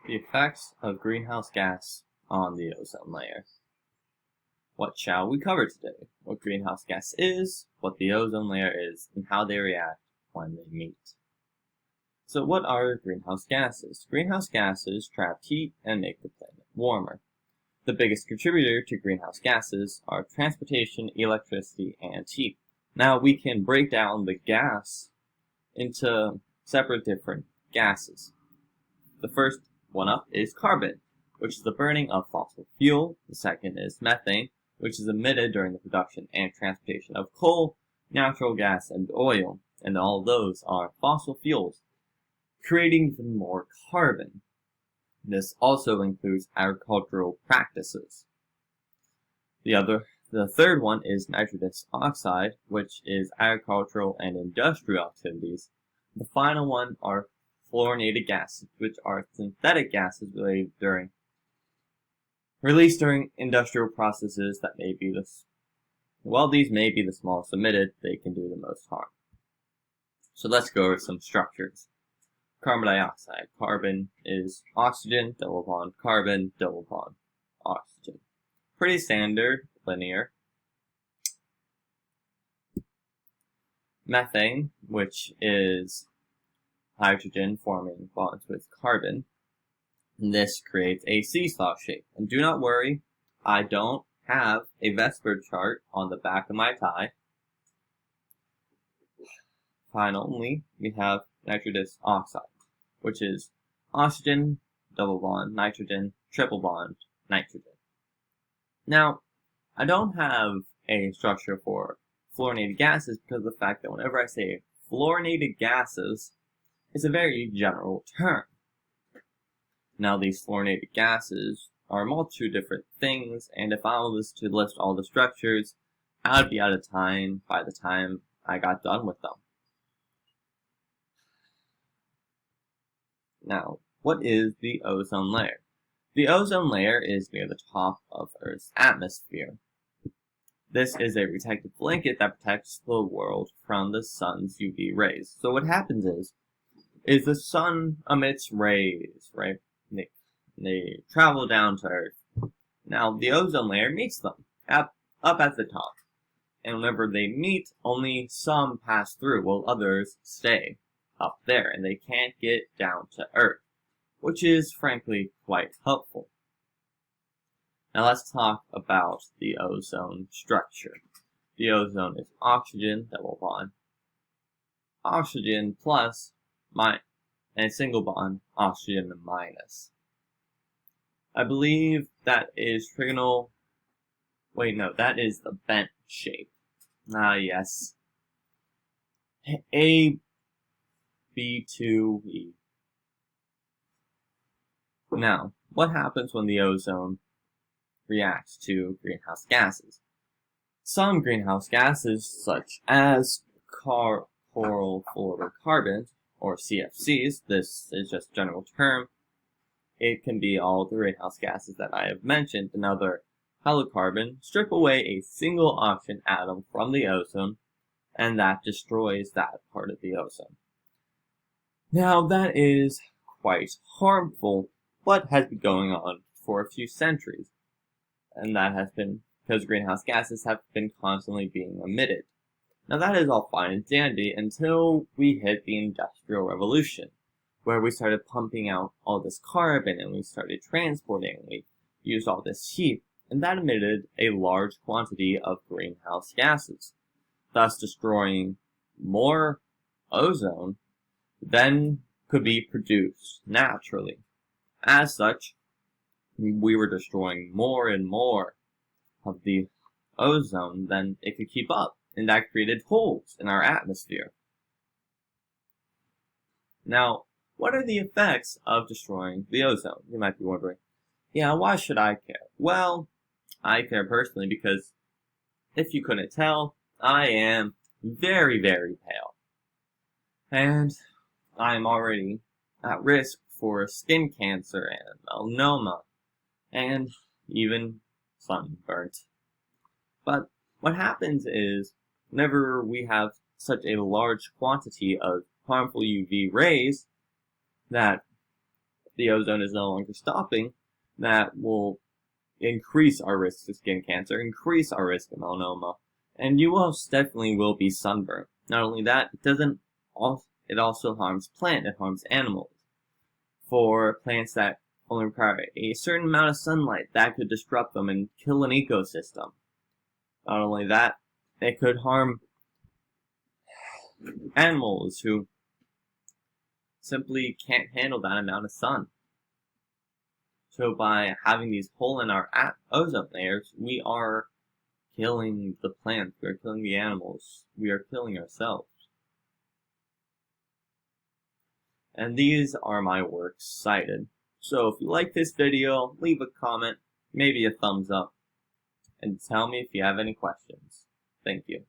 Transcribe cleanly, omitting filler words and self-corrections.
The effects of greenhouse gas on the ozone layer. What shall we cover today? What greenhouse gas is, what the ozone layer is, and how they react when they meet. So what are greenhouse gases? Greenhouse gases trap heat and make the planet warmer. The biggest contributor to greenhouse gases are transportation, electricity, and heat. Now we can break down the gas into separate different gases. The first one up is carbon, which is the burning of fossil fuel. The second is methane, which is emitted during the production and transportation of coal, natural gas, and oil, and all those are fossil fuels, creating even more carbon. This also includes agricultural practices. The third one is nitrous oxide, which is agricultural and industrial activities. The final one are fluorinated gases, which are synthetic gases released during industrial processes that may be these may be the smallest emitted, they can do the most harm. So let's go over some structures. Carbon dioxide. Carbon is oxygen, double bond carbon, double bond oxygen. Pretty standard, linear. Methane, which is hydrogen forming bonds with carbon. And this creates a seesaw shape. And do not worry, I don't have a Vesper chart on the back of my tie. Finally, we have nitrous oxide, which is oxygen, double bond nitrogen, triple bond nitrogen. Now, I don't have a structure for fluorinated gases because of the fact that whenever I say fluorinated gases, it's a very general term. Now, these fluorinated gases are a multitude of different things, and if I was to list all the structures, I would be out of time by the time I got done with them. Now, what is the ozone layer? The ozone layer is near the top of Earth's atmosphere. This is a protective blanket that protects the world from the sun's UV rays. So what happens is the sun emits rays, right? They travel down to Earth. Now, the ozone layer meets them up at the top. And whenever they meet, only some pass through, while others stay up there, and they can't get down to Earth, which is frankly quite helpful. Now let's talk about the ozone structure. The ozone is oxygen, double bond, oxygen plus, and a single bond, oxygen minus. I believe that is trigonal. Wait, no, that is the bent shape. Yes. B2E. Now, what happens when the ozone reacts to greenhouse gases? Some greenhouse gases, such as chlorofluorocarbons, or CFCs, this is just a general term. It can be all the greenhouse gases that I have mentioned. Another halocarbon strip away a single oxygen atom from the ozone, and that destroys that part of the ozone. Now, that is quite harmful, but has been going on for a few centuries. And that has been because greenhouse gases have been constantly being emitted. Now, that is all fine and dandy until we hit the Industrial Revolution, where we started pumping out all this carbon and we started transporting and we used all this heat, and that emitted a large quantity of greenhouse gases, thus destroying more ozone than could be produced naturally. As such, we were destroying more and more of the ozone than it could keep up, and that created holes in our atmosphere. Now, what are the effects of destroying the ozone? You might be wondering, why should I care? Well, I care personally because, if you couldn't tell, I am very, very pale. And I'm already at risk for skin cancer and melanoma, and even sunburnt. But what happens is, whenever we have such a large quantity of harmful UV rays, that the ozone is no longer stopping, that will increase our risk of skin cancer, increase our risk of melanoma, and you most definitely will be sunburned. Not only that, it also harms it harms animals. For plants that only require a certain amount of sunlight, that could disrupt them and kill an ecosystem. Not only that, it could harm animals who simply can't handle that amount of sun. So by having these holes in our ozone layers, we are killing the plants, we are killing the animals, we are killing ourselves. And these are my works cited. So if you like this video, leave a comment, maybe a thumbs up, and tell me if you have any questions. Thank you.